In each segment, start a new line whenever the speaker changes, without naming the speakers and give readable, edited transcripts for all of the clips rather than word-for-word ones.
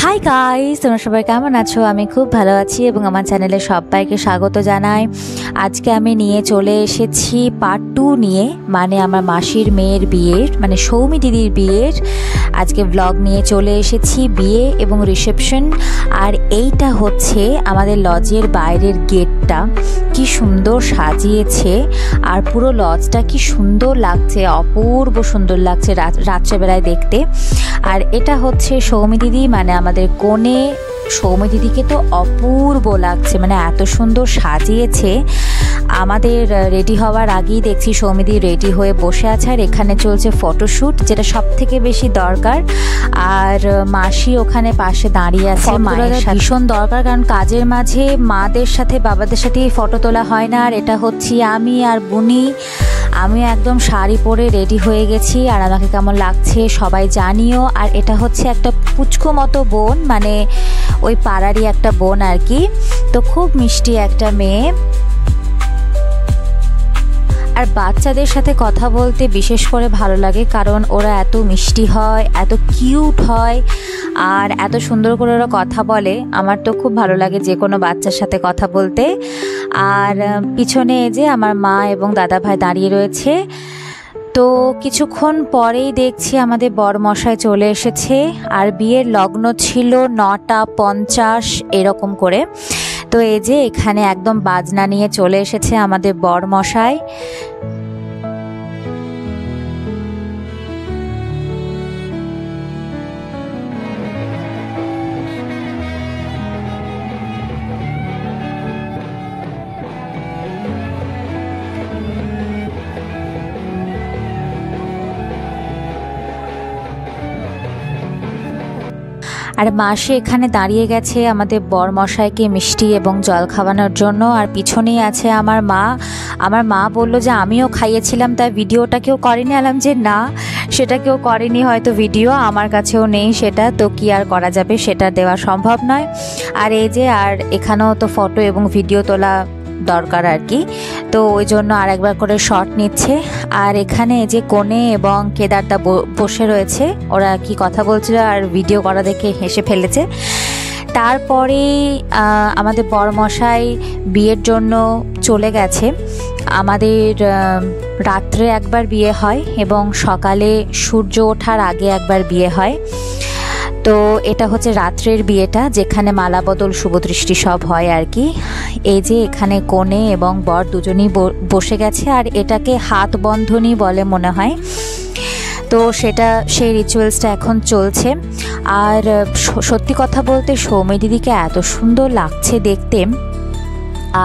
Hi guys, তোমরা সবাই কেমন আছো? আমি খুব ভালো আছি এবং আমার চ্যানেলে সবাইকে স্বাগত জানাই। আজকে আমি নিয়ে চলে এসেছি পার্ট 2 নিয়ে, মানে আমার মাসির মেয়ের বিয়ের, মানে সৌমি দিদির বিয়ের আজকে ব্লগ নিয়ে চলে এসেছি, বিয়ে এবং রিসেপশন। আর এইটা হচ্ছে আমাদের লজের বাইরের গেটটা, কি সুন্দর সাজিয়েছে আর পুরো লজটা কি সুন্দর লাগছে, অপূর্ব সুন্দর লাগছে রাত্রেবেলায় দেখতে। আর এটা হচ্ছে সৌমি দিদি, মানে আমাদের কনে। সৌমি দিদিকে তো অপূর্ব লাগছে, মানে এত সুন্দর সাজিয়েছে। আমাদের রেডি হওয়ার আগেই দেখছি সৌমি দিদি রেডি হয়ে বসে আছে, আর এখানে চলছে ফটোশ্যুট, যেটা সব থেকে বেশি দরকার। আর মাসি ওখানে পাশে দাঁড়িয়ে আছে, মায়ের ভীষণ দরকার, কারণ কাজের মাঝে মাদের সাথে বাবাদের সাথে ফটো তোলা হয় না। আর এটা হচ্ছে আমি আর বুনি, আমি একদম শাড়ি পরে রেডি হয়ে গেছি, আর আমাকে কেমন লাগছে সবাই জানিও। আর এটা হচ্ছে একটা পুচকো মতো বোন, মানে ওই পাড়ারই একটা বোন আর কি, তো খুব মিষ্টি একটা মেয়ে। আর বাচ্চাদের সাথে কথা বলতে বিশেষ করে ভালো লাগে, কারণ ওরা এত মিষ্টি হয়, এত কিউট হয়, আর এত সুন্দর করে ওরা কথা বলে। আমার তো খুব ভালো লাগে যে কোনো বাচ্চার সাথে কথা বলতে। আর পিছনে যে আমার মা এবং দাদা ভাই দাঁড়িয়ে রয়েছে। তো কিছুক্ষণ পরেই দেখছি আমাদের বরমশাই চলে এসেছে, আর বিয়ের লগ্ন ছিল 9:50 এরকম করে। তো এই যে এখানে একদম বাজনা নিয়ে চলে এসেছে আমাদের বরমশাই। আর মাসি এখানে দাঁড়িয়ে গেছে আমাদের বরমশাইকে মিষ্টি এবং জল খাওয়ানোর জন্য। আর পিছনেই আছে আমার মা। আমার মা বলল যে আমিও খাইয়েছিলাম, তাই ভিডিওটা কেউ করেনি। আলাম যে না, সেটা কেউ করেনি হয়তো ভিডিও, আমার কাছেও নেই সেটা, তো কি আর করা যাবে, সেটা দেওয়া সম্ভব নয়। আর এই যে, আর এখানেও তো ফটো এবং ভিডিও তোলা দরকার আর কি, তো ওই জন্য আর একবার করে শট নিচ্ছে। আর এখানে যে কনে এবং কেদারদা বসে রয়েছে, ওরা কি কথা বলছিল আর ভিডিও করা দেখে হেসে ফেলেছে। তারপরে আমাদের বরমশাই বিয়ের জন্য চলে গেছে। আমাদের রাত্রে একবার বিয়ে হয় এবং সকালে সূর্য ওঠার আগে একবার বিয়ে হয়। তো এটা হচ্ছে রাত্রের বিয়েটা, যেখানে মালা বদল শুভদৃষ্টি সব হয় আর কি। এই যে এখানে কনে এবং বর দুজনেই বসে গেছে, আর এটাকে হাত বন্ধনী বলে মনে হয়। তো সেটা, সেই রিচুয়ালসটা এখন চলছে। আর সত্যি কথা বলতে সৌমি দিদিকে এত সুন্দর লাগছে দেখতে।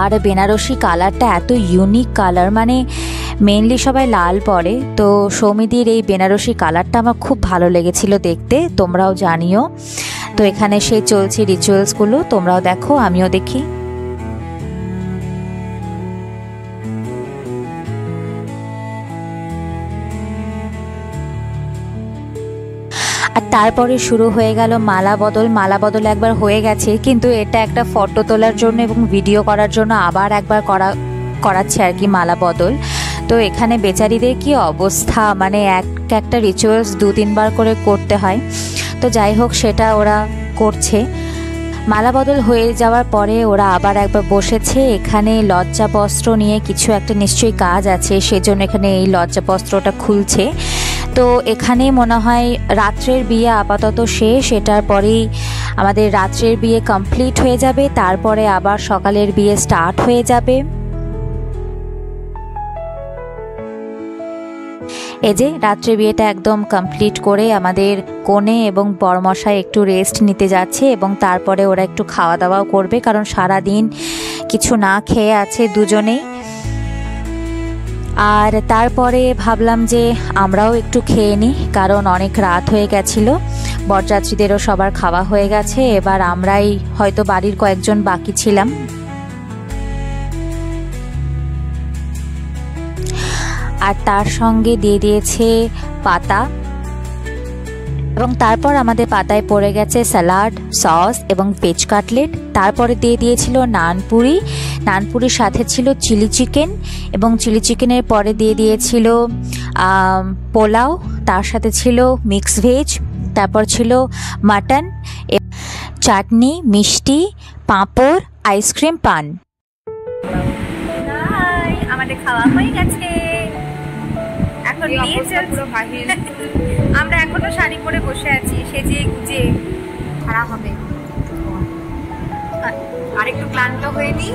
আর বেনারসি কালারটা এত ইউনিক কালার, মানে মেনলি সবাই লাল পরে, তো সৌমিদির এই বেনারসি কালারটা আমার খুব ভালো লেগেছিল দেখতে, তোমরাও জানিও। তো এখানে সেই চলছে রিচুয়ালসগুলো, তোমরাও দেখো, আমিও দেখি। আর তারপরে শুরু হয়ে গেল মালা বদল। মালা বদল একবার হয়ে গেছে, কিন্তু এটা একটা ফটো তোলার জন্য এবং ভিডিও করার জন্য আবার একবার করাচ্ছে আর কি মালা বদল। তো এখানে বেচারিদের কি অবস্থা, মানে একটা রিচুয়ালস 2-3 বার করে করতে হয়। তো যাই হোক, সেটা ওরা করছে। মালা বদল হয়ে যাওয়ার পরে ওরা আবার একবার বসেছে। এখানে লজ্জাবস্ত্র নিয়ে কিছু একটা নিশ্চয়ই কাজ আছে, সেজন্য এখানে এই লজ্জাবস্ত্রটা খুলছে। তো এখানেই মনে হয় রাত্রের বিয়ে আপাতত শেষ, এটার পরেই আমাদের রাত্রের বিয়ে কমপ্লিট হয়ে যাবে, তারপরে আবার সকালের বিয়ে স্টার্ট হয়ে যাবে। এই যে রাত্রে বিয়েটা একদম কমপ্লিট করে আমাদের কনে এবং বরমশাই একটু রেস্ট নিতে যাচ্ছে, এবং তারপরে ওরা একটু খাওয়া দাওয়াও করবে, কারণ সারা দিন কিছু না খেয়ে আছে দুজনেই। আর তারপরে ভাবলাম যে আমরাও একটু খেয়ে নিই, কারণ অনেক রাত হয়ে গেছিলো, বরযাত্রীদেরও সবার খাওয়া হয়ে গেছে, এবার আমরাই হয়তো বাড়ির কয়েকজন বাকি ছিলাম। আর তার সঙ্গে দিয়ে দিয়েছে পাতা, এবং তারপর আমাদের পাতায় পড়ে গেছে স্যালাড, সস এবং ভেজ কাটলেট। তারপরে দিয়ে দিয়েছিল নানপুরি, নানপুরির সাথে ছিল চিলি চিকেন, এবং চিলি চিকেনের পরে দিয়ে দিয়েছিল পোলাও, তার সাথে ছিল মিক্স ভেজ, তারপর ছিল মাটন, চাটনি, মিষ্টি, পাঁপড়, আইসক্রিম, পান। আমাদের খাওয়া হয়ে গেছে, এখন বিয়ে চলছে। আমরা এখনো শাড়ি পরে বসে আছি, সেজে গুজে খাড়া হবে। আরেকটু ক্লান্ত হয়ে নি,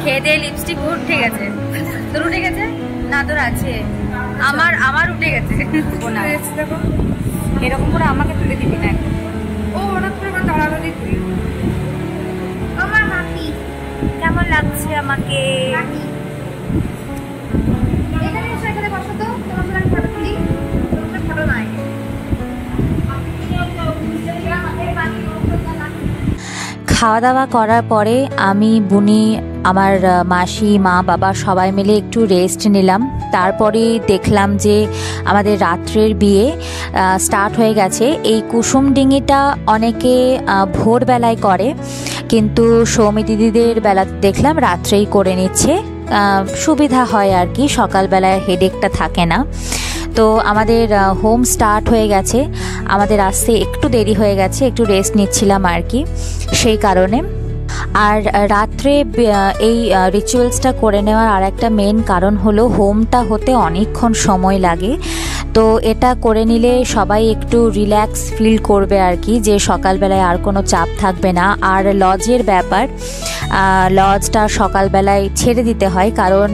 খেয়ে দিয়ে লিপস্টিক উঠে গেছে। তোর উঠে গেছে না? তোর আছে? আমার উঠে গেছে। এরকম করে আমাকে তুলে দিবি না। ও ওরা করে আমার দাঁড়াদাঁড়ি করি। আমার মাটি কেমন লাগছে আমাকে? এখানে বসো তো, তোমার ফটো তুলি। তোমার ফটো নাই। খাওয়া দাওয়া করার পরে আমি, বুনি, আমার মাসি, মা, বাবা সবাই মিলে একটু রেস্ট নিলাম। তারপরে দেখলাম যে আমাদের রাত্রের বিয়ে স্টার্ট হয়ে গেছে। এই কুসুম ডিঙিটা অনেকে ভোরবেলায় করে, কিন্তু সৌমি দিদিদের বেলা দেখলাম রাত্রেই করে নিচ্ছে। সুবিধা হয় আর কি, সকালবেলায় হেডেকটা থাকে না। তো আমাদের হোম স্টার্ট হয়ে গেছে, আমাদের আসতে একটু দেরি হয়ে গেছে, একটু রেস্ট নিচ্ছিলাম আর কি, সেই কারণে। আর রাত্রে এই রিচুয়ালসটা করে নেওয়ার আর একটা মেন কারণ হলো হোমটা হতে অনেকক্ষণ সময় লাগে। তো এটা করে নিলে সবাই একটু রিল্যাক্স ফিল করবে আর কি, যে সকালবেলায় আর কোনো চাপ থাকবে না। আর লজের ব্যাপার, লজটা সকালবেলায় ছেড়ে দিতে হয়, কারণ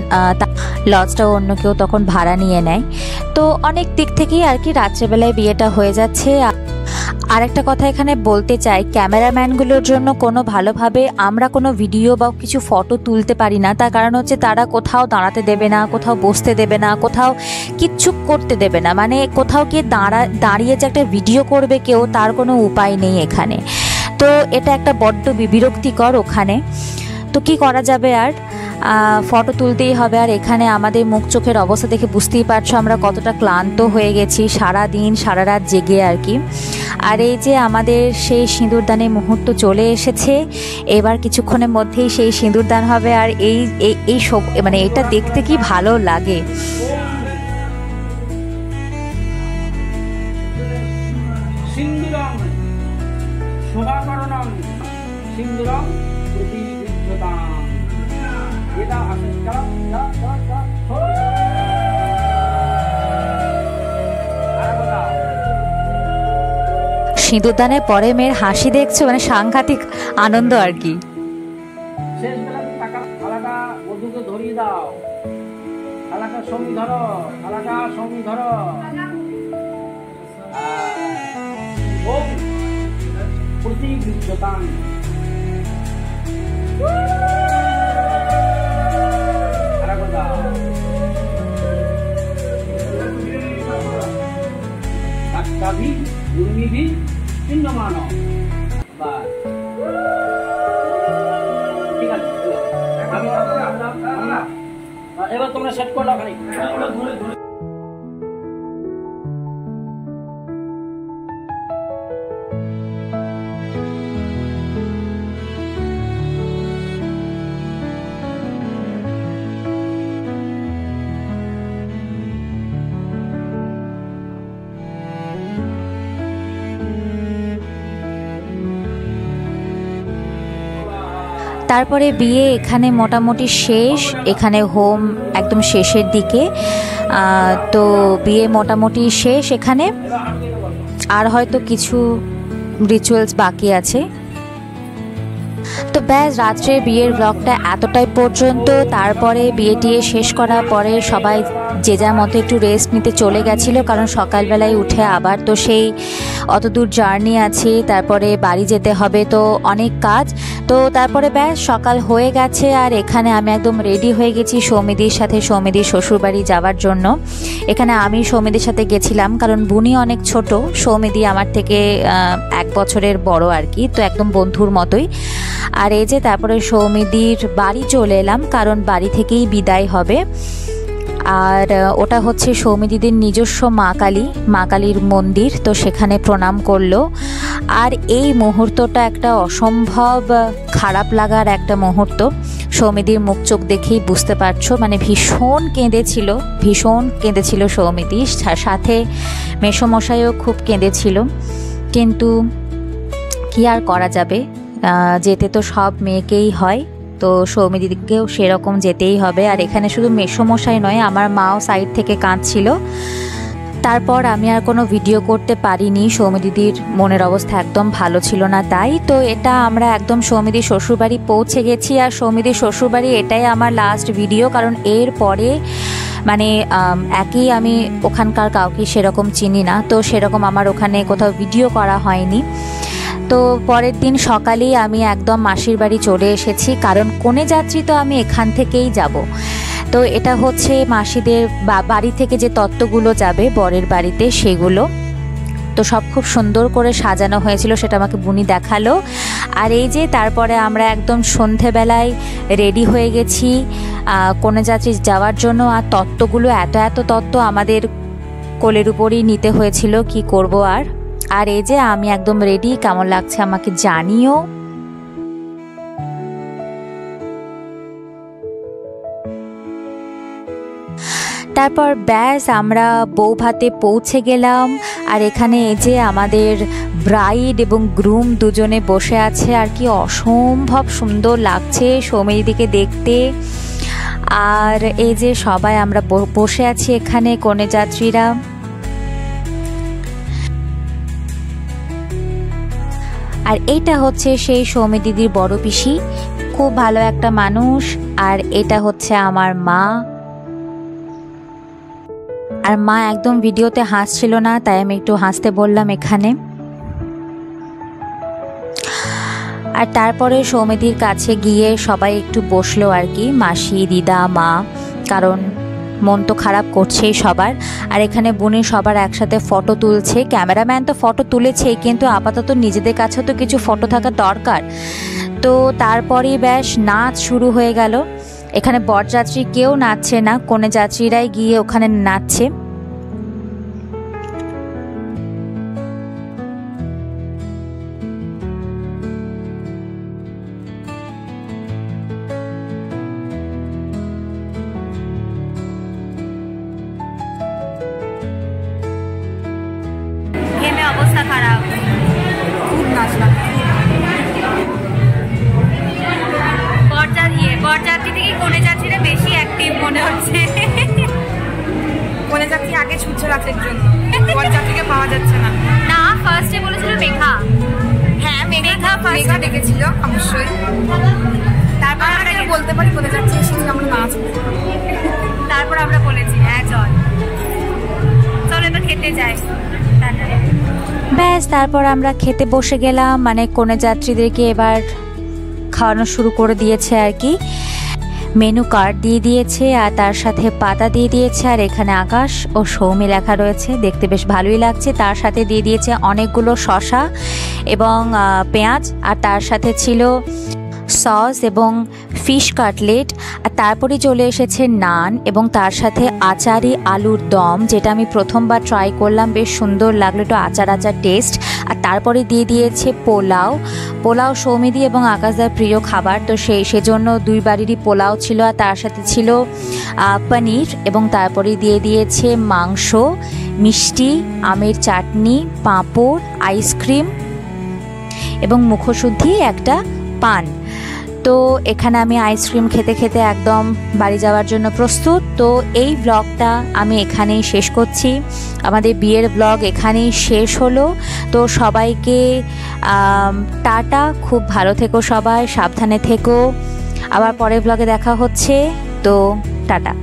লজটা অন্য কেউ তখন ভাড়া নিয়ে নেয়। তো অনেক দিক থেকেই আর কি রাত্রেবেলায় বিয়েটা হয়ে যাচ্ছে। আরেকটা কথা এখানে বলতে চাই, ক্যামেরাম্যানগুলোর জন্য ভালোভাবে আমরা কোনো ভিডিও বা কিছু ফটো তুলতে পারি না। তার কারণ হচ্ছে তারা কোথাও দাঁড়াতে দেবে না, কোথাও বসতে দেবে না, কোথাও কিচ্ছু করতে দেবে না। মানে কোথাও গিয়ে দাঁড়িয়ে যে একটা ভিডিও করবে কেউ, তার কোনো উপায় নেই এখানে। তো এটা একটা বড্ড বিরক্তিকর ওখানে। তো কি করা যাবে, আর ফটো তুলতেই হবে। আর এখানে আমাদের মুখ চোখের অবস্থা দেখে বুঝতেই পারছো আমরা কতটা ক্লান্ত হয়ে গেছি, সারা দিন সারা রাত জেগে আর কি। আর এই যে আমাদের সেই সিঁদুরদানের মুহূর্ত চলে এসেছে, এবার কিছুক্ষণের মধ্যেই সেই সিঁদুরদান হবে। আর এই সব মানে এটা দেখতে কি ভালো লাগে। সিঁদুরদানের পরে মেয়ের হাসি দেখছো, মানে সাংঘাতিক আনন্দ আর কি।
এবার তোমরা সেট করলো খালি।
তারপরে বিয়ে এখানে মোটামুটি শেষ, এখানে হোম একদম শেষের দিকে। তো বিয়ে মোটামুটি শেষ এখানে, আর হয়তো কিছু রিচুয়ালস বাকি আছে। তো ব্যাস, রাত্রে বিয়ের ব্লগটা এতটাই পর্যন্ত। তারপরে বিয়ে টিয়ে শেষ করার পরে সবাই যে যার মতো একটু রেস্ট নিতে চলে গেছিলো, কারণ সকালবেলায় উঠে আবার তো সেই অত দূর জার্নি আছে, তারপরে বাড়ি যেতে হবে, তো অনেক কাজ। তো তারপরে ব্যাস সকাল হয়ে গেছে, আর এখানে আমি একদম রেডি হয়ে গেছি সৌমিদির সাথে, সৌমিদির শ্বশুরবাড়ি যাওয়ার জন্য। এখানে আমি সৌমিদির সাথে গেছিলাম, কারণ বুনি অনেক ছোট, সৌমিদি আমার থেকে 1 বছরের বড় আর কি, তো একদম বন্ধুর মতোই। আর এই যে তারপরে সৌমিদির বাড়ি চলে এলাম, কারণ বাড়ি থেকেই বিদায় হবে। আর ওটা হচ্ছে সৌমি দিদির নিজস্ব মা কালীর মন্দির, তো সেখানে প্রণাম করলো। আর এই মুহূর্তটা একটা অসম্ভব খারাপ লাগার একটা মুহূর্ত। সৌমিদির মুখ চোখ দেখেই বুঝতে পারছো, মানে ভীষণ কেঁদেছিল সৌমিদি, সাথে মেসোমশাইও খুব কেঁদেছিল। কিন্তু কি আর করা যাবে, যেতে তো সব মেয়েকেই হয়, তো সৌমিদিকেও সেরকম যেতেই হবে। আর এখানে শুধু মেসোমশাই নয়, আমার মাও সাইড থেকে কাঁদছিল। তারপর আমি আর কোনো ভিডিও করতে পারিনি, সৌমিদিদির মনের অবস্থা একদম ভালো ছিল না তাই। তো এটা আমরা একদম সৌমিদির শ্বশুরবাড়ি পৌঁছে গেছি। আর সৌমিদির শ্বশুরবাড়ি এটাই আমার লাস্ট ভিডিও, কারণ এর পরে মানে একই আমি ওখানকার কাউকে সেরকম চিনি না, তো সেরকম আমার ওখানে কোথাও ভিডিও করা হয়নি। তো পরের দিন সকালেই আমি একদম মাসির বাড়ি চলে এসেছি, কারণ কনে যাত্রী তো আমি এখান থেকেই যাব। তো এটা হচ্ছে মাসিদের বাড়ি থেকে যে তত্ত্বগুলো যাবে বরের বাড়িতে, সেগুলো তো সব খুব সুন্দর করে সাজানো হয়েছিল, সেটা আমাকে বুনি দেখালো। আর এই যে তারপরে আমরা একদম সন্ধেবেলায় রেডি হয়ে গেছি কনে যাত্রী যাওয়ার জন্য। আর তত্ত্বগুলো এত তত্ত্ব আমাদের কোলের উপরই নিতে হয়েছিল, কি করব আর এই যে আমি একদম রেডি, কেমন লাগছে আমাকে জানিও। তারপর ব্যাস আমরা বৌভাতে পৌঁছে গেলাম। আর এখানে এই যে আমাদের ব্রাইড এবং গ্রুম দুজনে বসে আছে, আর কি অসম্ভব সুন্দর লাগছে সৌমিদিকে দেখতে। আর এই যে সবাই আমরা বসে আছি এখানে কনে যাত্রীরা। আর এইটা হচ্ছে সেই সৌমি দিদির বড় পিসি, খুব ভালো একটা মানুষ। আর এটা হচ্ছে আমার মা, আর মা একদম ভিডিওতে হাসছিল না, তাই আমি একটু হাসতে বললাম এখানে। আর তারপরে সৌমিদির কাছে গিয়ে সবাই একটু বসলো আর কি, মাসি, দিদা, মা, কারণ মন তো খারাপ করছেই সবার। আর এখানে বুনি সবার একসাথে ফটো তুলছে, ক্যামেরাম্যান তো ফটো তুলেছেই, কিন্তু আপাতত নিজেদের কাছেও তো কিছু ফটো থাকা দরকার। তো তারপরেই ব্যাস নাচ শুরু হয়ে গেল। এখানে বরযাত্রী কেউ নাচছে না, কনে যাত্রীরাই গিয়ে ওখানে নাচছে। অবস্থা খারাপ, খুব নাচলাম। বরযাত্রী থেকে কনে যাত্রীরা বেশি অ্যাক্টিভ মনে হচ্ছে।
কনে যাত্রী আগে ছুটছে রাতের জন্য, বরযাত্রীকে পাওয়া যাচ্ছে না।
না, ফার্স্টে বলেছিল মেঘা।
হ্যাঁ, মেঘা ডেকেছিল অবশ্যই। তারপর আমরা বলতে পারি কনে যাত্রী এসেছি, আমরা নাচবো।
তারপর আমরা বলেছি হ্যাঁ চলো তো খেতে যাই। ব্যাস তারপর আমরা খেতে বসে গেলাম, মানে কনে যাত্রীদেরকে এবার খাওয়ানো শুরু করে দিয়েছে আর কি। মেনু কার্ড দিয়ে দিয়েছে, আর তার সাথে পাতা দিয়ে দিয়েছে। আর এখানে আকাশ ও সৌমি লেখা রয়েছে, দেখতে বেশ ভালোই লাগছে। তার সাথে দিয়ে দিয়েছে অনেকগুলো শসা এবং পেঁয়াজ, আর তার সাথে ছিল সস এবং ফিশ কাটলেট। আর তারপরে চলে এসেছে নান এবং তার সাথে আচারি আলুর দম, যেটা আমি প্রথমবার ট্রাই করলাম, বেশ সুন্দর লাগলো, একটু আচার টেস্ট। আর তারপরে দিয়ে দিয়েছে পোলাও সৌমিদি এবং আকাশদার প্রিয় খাবার, তো সেজন্য দুই বাড়িরই পোলাও ছিল। আর তার সাথে ছিল পনির, এবং তারপরে দিয়ে দিয়েছে মাংস, মিষ্টি, আমের চাটনি, পাঁপড়, আইসক্রিম এবং মুখশুদ্ধি একটা পান। তো এখানে আমি আইসক্রিম খেতে খেতে একদম বাড়ি যাওয়ার জন্য প্রস্তুত। তো এই ব্লগটা আমি এখানেই শেষ করছি, আমাদের বিয়ের ব্লগ এখানেই শেষ হলো। তো সবাইকে টাটা, খুব ভালো থেকো সবাই, সাবধানে থেকো। আবার পরের ব্লগে দেখা হচ্ছে, তো টাটা।